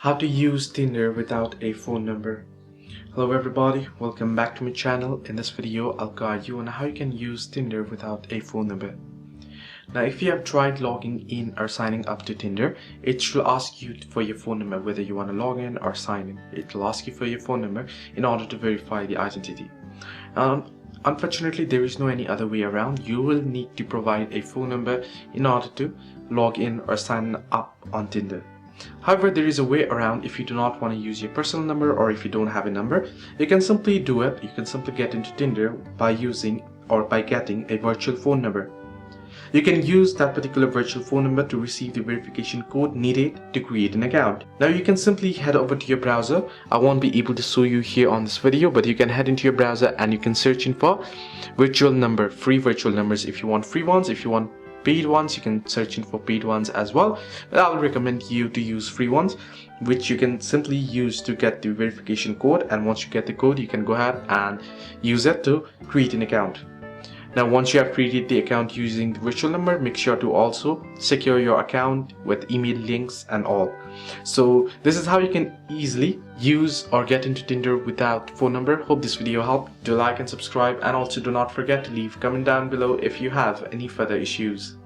How to use Tinder without a phone number. Hello everybody, welcome back to my channel. In this video, I'll guide you on how you can use Tinder without a phone number. Now, if you have tried logging in or signing up to Tinder, it should ask you for your phone number whether you want to log in or sign in. It will ask you for your phone number in order to verify the identity. Unfortunately, there is no any other way around. You will need to provide a phone number in order to log in or sign up on Tinder. However, there is a way around. If you do not want to use your personal number, or if you don't have a number, you can simply do it. You can simply get into Tinder by using or by getting a virtual phone number. You can use that particular virtual phone number to receive the verification code needed to create an account. Now you can simply head over to your browser. I won't be able to show you here on this video, but you can head into your browser and you can search in for virtual number, free virtual numbers. If you want free ones, if you want paid ones, you can search in for paid ones as well, but I'll recommend you to use free ones, which you can simply use to get the verification code. And once you get the code, you can go ahead and use it to create an account. Now, once you have created the account using the virtual number, make sure to also secure your account with email links and all. So this is how you can easily use or get into Tinder without phone number. Hope this video helped. Do like and subscribe, and also do not forget to leave a comment down below if you have any further issues.